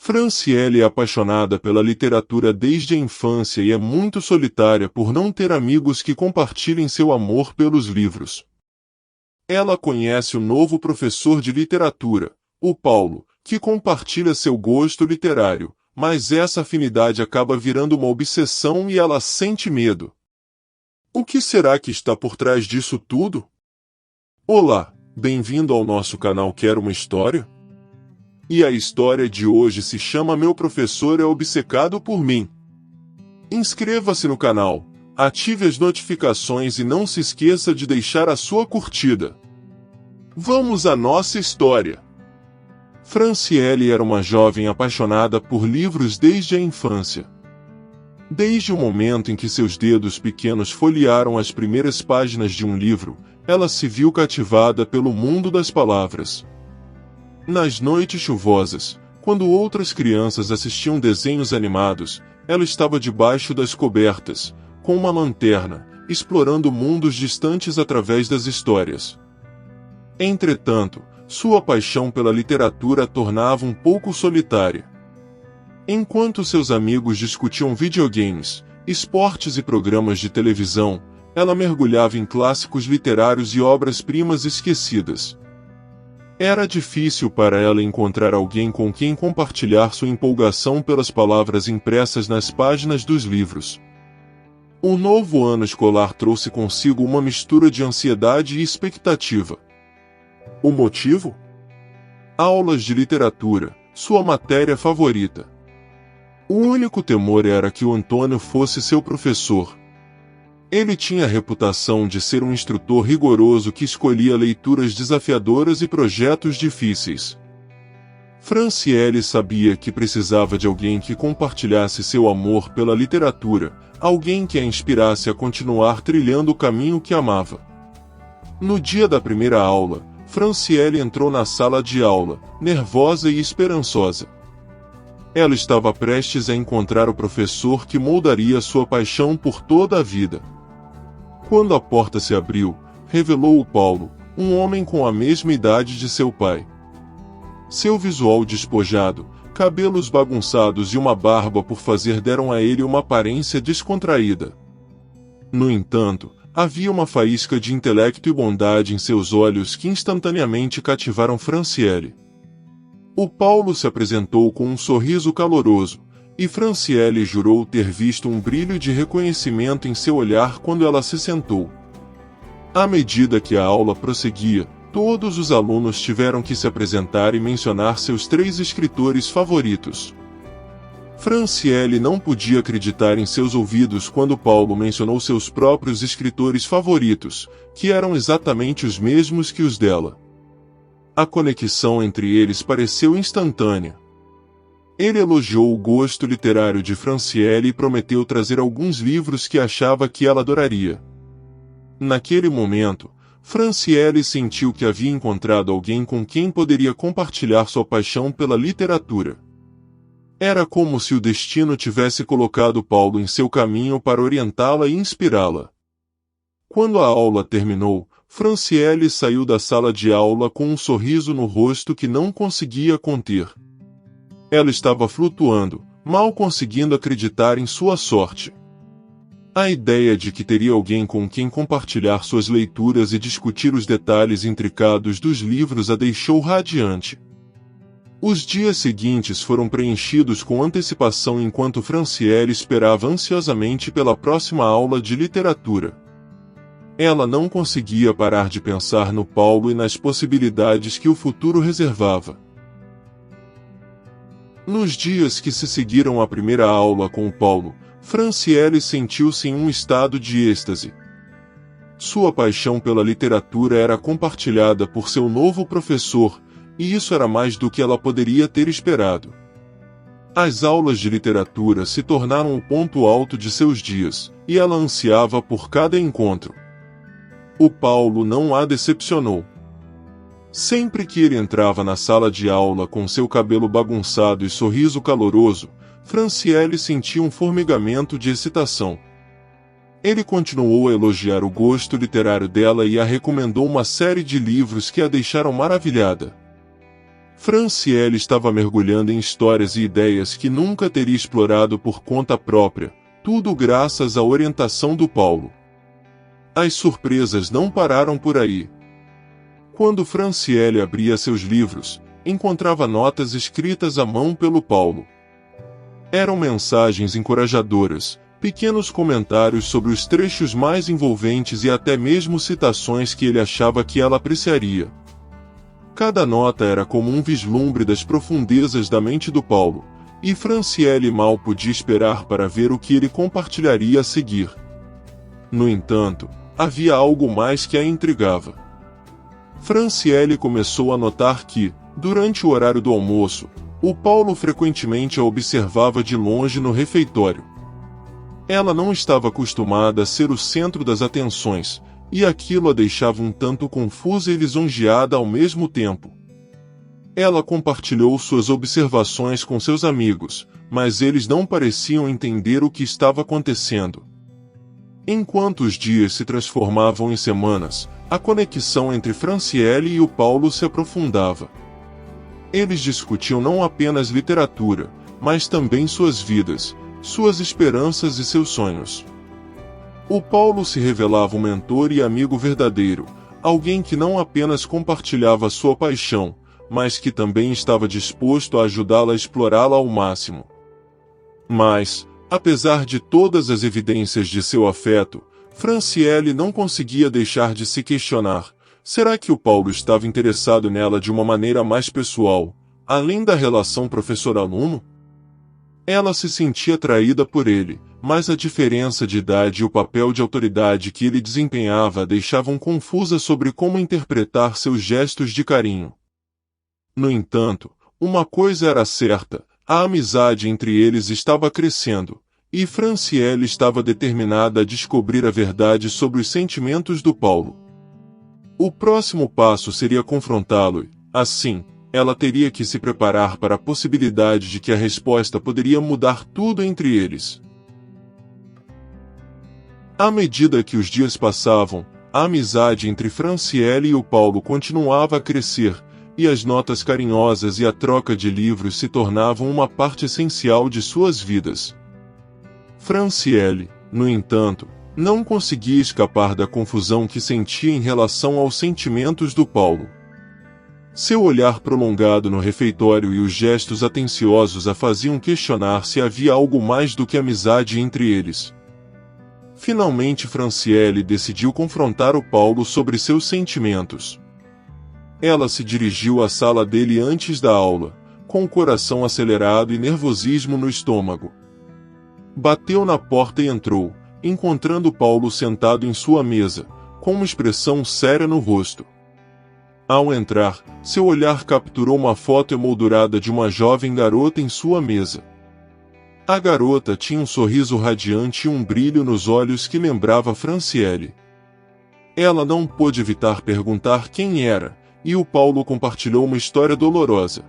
Franciele é apaixonada pela literatura desde a infância e é muito solitária por não ter amigos que compartilhem seu amor pelos livros. Ela conhece o novo professor de literatura, o Paulo, que compartilha seu gosto literário, mas essa afinidade acaba virando uma obsessão e ela sente medo. O que será que está por trás disso tudo? Olá, bem-vindo ao nosso canal Quer uma História? E a história de hoje se chama Meu Professor é Obcecado por Mim. Inscreva-se no canal, ative as notificações e não se esqueça de deixar a sua curtida. Vamos à nossa história. Franciele era uma jovem apaixonada por livros desde a infância. Desde o momento em que seus dedos pequenos folhearam as primeiras páginas de um livro, ela se viu cativada pelo mundo das palavras. Nas noites chuvosas, quando outras crianças assistiam desenhos animados, ela estava debaixo das cobertas, com uma lanterna, explorando mundos distantes através das histórias. Entretanto, sua paixão pela literatura a tornava um pouco solitária. Enquanto seus amigos discutiam videogames, esportes e programas de televisão, ela mergulhava em clássicos literários e obras-primas esquecidas. Era difícil para ela encontrar alguém com quem compartilhar sua empolgação pelas palavras impressas nas páginas dos livros. O novo ano escolar trouxe consigo uma mistura de ansiedade e expectativa. O motivo? Aulas de literatura, sua matéria favorita. O único temor era que o Antônio fosse seu professor. Ele tinha a reputação de ser um instrutor rigoroso que escolhia leituras desafiadoras e projetos difíceis. Franciele sabia que precisava de alguém que compartilhasse seu amor pela literatura, alguém que a inspirasse a continuar trilhando o caminho que amava. No dia da primeira aula, Franciele entrou na sala de aula, nervosa e esperançosa. Ela estava prestes a encontrar o professor que moldaria sua paixão por toda a vida. Quando a porta se abriu, revelou o Paulo, um homem com a mesma idade de seu pai. Seu visual despojado, cabelos bagunçados e uma barba por fazer deram a ele uma aparência descontraída. No entanto, havia uma faísca de intelecto e bondade em seus olhos que instantaneamente cativaram Franciele. O Paulo se apresentou com um sorriso caloroso, e Franciele jurou ter visto um brilho de reconhecimento em seu olhar quando ela se sentou. À medida que a aula prosseguia, todos os alunos tiveram que se apresentar e mencionar seus 3 escritores favoritos. Franciele não podia acreditar em seus ouvidos quando Paulo mencionou seus próprios escritores favoritos, que eram exatamente os mesmos que os dela. A conexão entre eles pareceu instantânea. Ele elogiou o gosto literário de Franciele e prometeu trazer alguns livros que achava que ela adoraria. Naquele momento, Franciele sentiu que havia encontrado alguém com quem poderia compartilhar sua paixão pela literatura. Era como se o destino tivesse colocado Paulo em seu caminho para orientá-la e inspirá-la. Quando a aula terminou, Franciele saiu da sala de aula com um sorriso no rosto que não conseguia conter. Ela estava flutuando, mal conseguindo acreditar em sua sorte. A ideia de que teria alguém com quem compartilhar suas leituras e discutir os detalhes intricados dos livros a deixou radiante. Os dias seguintes foram preenchidos com antecipação enquanto Franciele esperava ansiosamente pela próxima aula de literatura. Ela não conseguia parar de pensar no Paulo e nas possibilidades que o futuro reservava. Nos dias que se seguiram à primeira aula com o Paulo, Franciele sentiu-se em um estado de êxtase. Sua paixão pela literatura era compartilhada por seu novo professor, e isso era mais do que ela poderia ter esperado. As aulas de literatura se tornaram o ponto alto de seus dias, e ela ansiava por cada encontro. O Paulo não a decepcionou. Sempre que ele entrava na sala de aula com seu cabelo bagunçado e sorriso caloroso, Franciele sentia um formigamento de excitação. Ele continuou a elogiar o gosto literário dela e a recomendou uma série de livros que a deixaram maravilhada. Franciele estava mergulhando em histórias e ideias que nunca teria explorado por conta própria, tudo graças à orientação do Paulo. As surpresas não pararam por aí. Quando Franciele abria seus livros, encontrava notas escritas à mão pelo Paulo. Eram mensagens encorajadoras, pequenos comentários sobre os trechos mais envolventes e até mesmo citações que ele achava que ela apreciaria. Cada nota era como um vislumbre das profundezas da mente do Paulo, e Franciele mal podia esperar para ver o que ele compartilharia a seguir. No entanto, havia algo mais que a intrigava. Franciele começou a notar que, durante o horário do almoço, o Paulo frequentemente a observava de longe no refeitório. Ela não estava acostumada a ser o centro das atenções, e aquilo a deixava um tanto confusa e lisonjeada ao mesmo tempo. Ela compartilhou suas observações com seus amigos, mas eles não pareciam entender o que estava acontecendo. Enquanto os dias se transformavam em semanas, a conexão entre Franciele e o Paulo se aprofundava. Eles discutiam não apenas literatura, mas também suas vidas, suas esperanças e seus sonhos. O Paulo se revelava um mentor e amigo verdadeiro, alguém que não apenas compartilhava sua paixão, mas que também estava disposto a ajudá-la a explorá-la ao máximo. Mas, apesar de todas as evidências de seu afeto, Franciele não conseguia deixar de se questionar: será que o Paulo estava interessado nela de uma maneira mais pessoal, além da relação professor-aluno? Ela se sentia atraída por ele, mas a diferença de idade e o papel de autoridade que ele desempenhava a deixavam confusa sobre como interpretar seus gestos de carinho. No entanto, uma coisa era certa: a amizade entre eles estava crescendo, e Franciele estava determinada a descobrir a verdade sobre os sentimentos do Paulo. O próximo passo seria confrontá-lo e, assim, ela teria que se preparar para a possibilidade de que a resposta poderia mudar tudo entre eles. À medida que os dias passavam, a amizade entre Franciele e o Paulo continuava a crescer, e as notas carinhosas e a troca de livros se tornavam uma parte essencial de suas vidas. Franciele, no entanto, não conseguia escapar da confusão que sentia em relação aos sentimentos do Paulo. Seu olhar prolongado no refeitório e os gestos atenciosos a faziam questionar se havia algo mais do que amizade entre eles. Finalmente Franciele decidiu confrontar o Paulo sobre seus sentimentos. Ela se dirigiu à sala dele antes da aula, com o coração acelerado e nervosismo no estômago. Bateu na porta e entrou, encontrando Paulo sentado em sua mesa, com uma expressão séria no rosto. Ao entrar, seu olhar capturou uma foto emoldurada de uma jovem garota em sua mesa. A garota tinha um sorriso radiante e um brilho nos olhos que lembrava Franciele. Ela não pôde evitar perguntar quem era, e o Paulo compartilhou uma história dolorosa.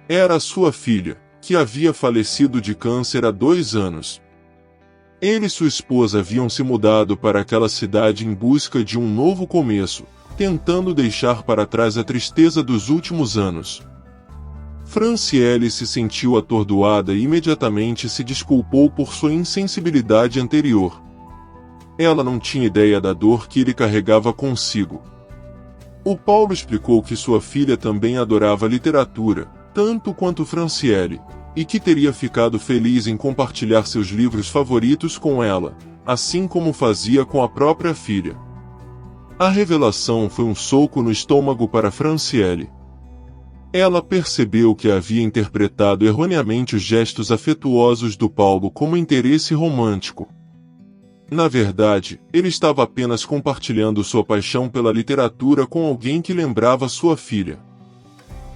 Era sua filha, que havia falecido de câncer há 2 anos. Ele e sua esposa haviam se mudado para aquela cidade em busca de um novo começo, tentando deixar para trás a tristeza dos últimos anos. Franciele se sentiu atordoada e imediatamente se desculpou por sua insensibilidade anterior. Ela não tinha ideia da dor que ele carregava consigo. O Paulo explicou que sua filha também adorava literatura, tanto quanto Franciele, e que teria ficado feliz em compartilhar seus livros favoritos com ela, assim como fazia com a própria filha. A revelação foi um soco no estômago para Franciele. Ela percebeu que havia interpretado erroneamente os gestos afetuosos do Paulo como interesse romântico. Na verdade, ele estava apenas compartilhando sua paixão pela literatura com alguém que lembrava sua filha.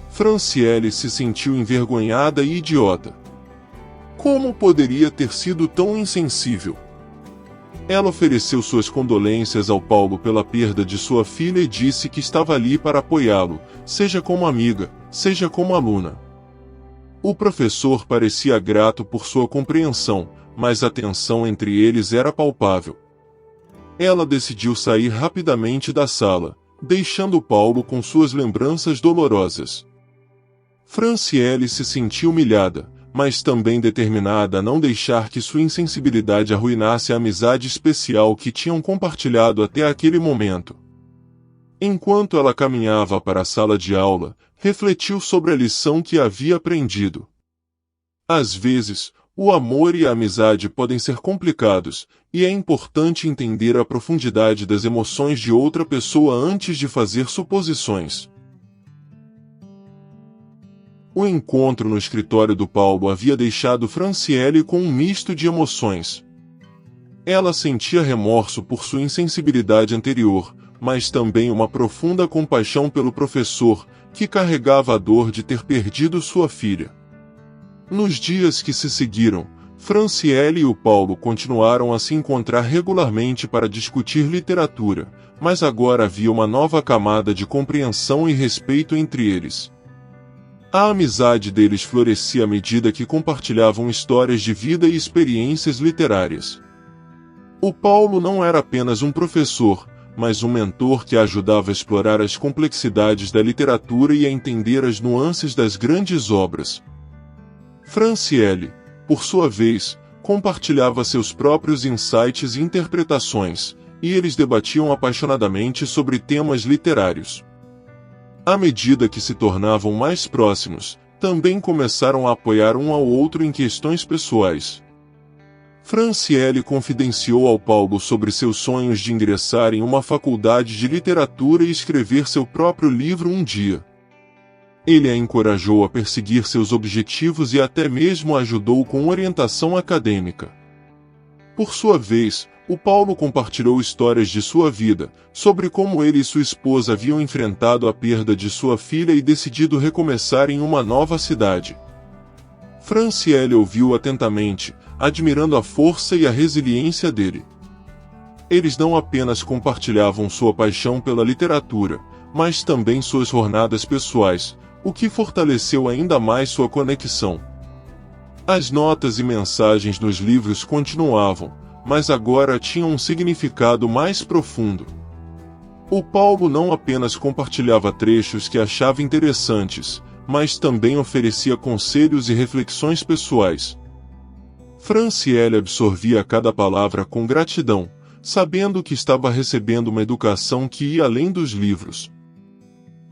Franciele se sentiu envergonhada e idiota. Como poderia ter sido tão insensível? Ela ofereceu suas condolências ao Paulo pela perda de sua filha e disse que estava ali para apoiá-lo, seja como amiga, seja como aluna. O professor parecia grato por sua compreensão, mas a tensão entre eles era palpável. Ela decidiu sair rapidamente da sala, deixando Paulo com suas lembranças dolorosas. Franciele se sentia humilhada, mas também determinada a não deixar que sua insensibilidade arruinasse a amizade especial que tinham compartilhado até aquele momento. Enquanto ela caminhava para a sala de aula, refletiu sobre a lição que havia aprendido. Às vezes, o amor e a amizade podem ser complicados, e é importante entender a profundidade das emoções de outra pessoa antes de fazer suposições. O encontro no escritório do Paulo havia deixado Franciele com um misto de emoções. Ela sentia remorso por sua insensibilidade anterior, mas também uma profunda compaixão pelo professor, que carregava a dor de ter perdido sua filha. Nos dias que se seguiram, Franciele e o Paulo continuaram a se encontrar regularmente para discutir literatura, mas agora havia uma nova camada de compreensão e respeito entre eles. A amizade deles florescia à medida que compartilhavam histórias de vida e experiências literárias. O Paulo não era apenas um professor, mas um mentor que a ajudava a explorar as complexidades da literatura e a entender as nuances das grandes obras. Franciele, por sua vez, compartilhava seus próprios insights e interpretações, e eles debatiam apaixonadamente sobre temas literários. À medida que se tornavam mais próximos, também começaram a apoiar um ao outro em questões pessoais. Franciele confidenciou ao Paulo sobre seus sonhos de ingressar em uma faculdade de literatura e escrever seu próprio livro um dia. Ele a encorajou a perseguir seus objetivos e até mesmo a ajudou com orientação acadêmica. Por sua vez, o Paulo compartilhou histórias de sua vida, sobre como ele e sua esposa haviam enfrentado a perda de sua filha e decidido recomeçar em uma nova cidade. Franciele ouviu atentamente, admirando a força e a resiliência dele. Eles não apenas compartilhavam sua paixão pela literatura, mas também suas jornadas pessoais, o que fortaleceu ainda mais sua conexão. As notas e mensagens nos livros continuavam, mas agora tinham um significado mais profundo. O Paulo não apenas compartilhava trechos que achava interessantes, mas também oferecia conselhos e reflexões pessoais. Franciele absorvia cada palavra com gratidão, sabendo que estava recebendo uma educação que ia além dos livros.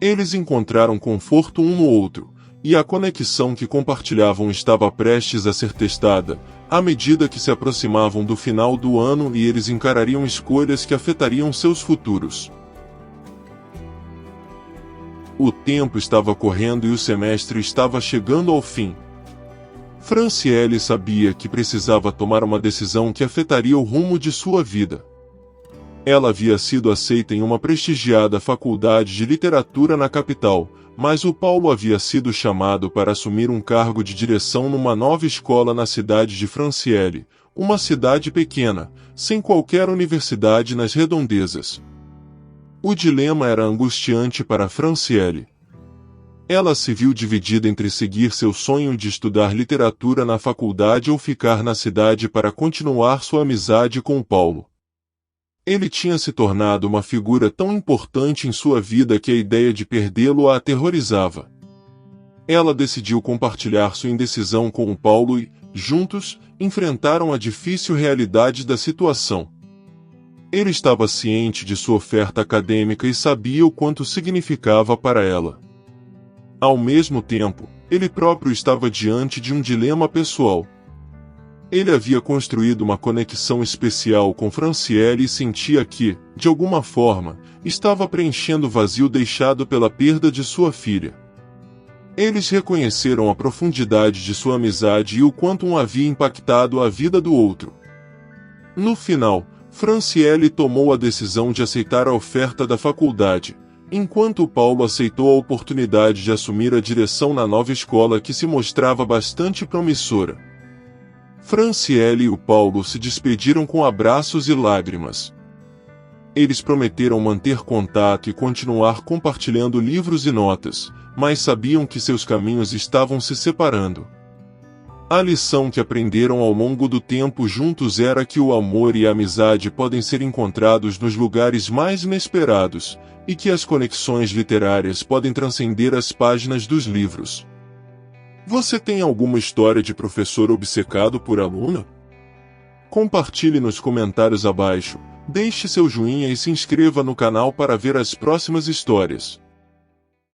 Eles encontraram conforto um no outro, e a conexão que compartilhavam estava prestes a ser testada, à medida que se aproximavam do final do ano e eles encarariam escolhas que afetariam seus futuros. O tempo estava correndo e o semestre estava chegando ao fim. Franciele sabia que precisava tomar uma decisão que afetaria o rumo de sua vida. Ela havia sido aceita em uma prestigiada faculdade de literatura na capital, mas o Paulo havia sido chamado para assumir um cargo de direção numa nova escola na cidade de Franciele, uma cidade pequena, sem qualquer universidade nas redondezas. O dilema era angustiante para Franciele. Ela se viu dividida entre seguir seu sonho de estudar literatura na faculdade ou ficar na cidade para continuar sua amizade com o Paulo. Ele tinha se tornado uma figura tão importante em sua vida que a ideia de perdê-lo a aterrorizava. Ela decidiu compartilhar sua indecisão com o Paulo e, juntos, enfrentaram a difícil realidade da situação. Ele estava ciente de sua oferta acadêmica e sabia o quanto significava para ela. Ao mesmo tempo, ele próprio estava diante de um dilema pessoal. Ele havia construído uma conexão especial com Franciele e sentia que, de alguma forma, estava preenchendo o vazio deixado pela perda de sua filha. Eles reconheceram a profundidade de sua amizade e o quanto um havia impactado a vida do outro. No final, Franciele tomou a decisão de aceitar a oferta da faculdade, enquanto Paulo aceitou a oportunidade de assumir a direção na nova escola que se mostrava bastante promissora. Franciele e o Paulo se despediram com abraços e lágrimas. Eles prometeram manter contato e continuar compartilhando livros e notas, mas sabiam que seus caminhos estavam se separando. A lição que aprenderam ao longo do tempo juntos era que o amor e a amizade podem ser encontrados nos lugares mais inesperados, e que as conexões literárias podem transcender as páginas dos livros. Você tem alguma história de professor obcecado por aluno? Compartilhe nos comentários abaixo, deixe seu joinha e se inscreva no canal para ver as próximas histórias.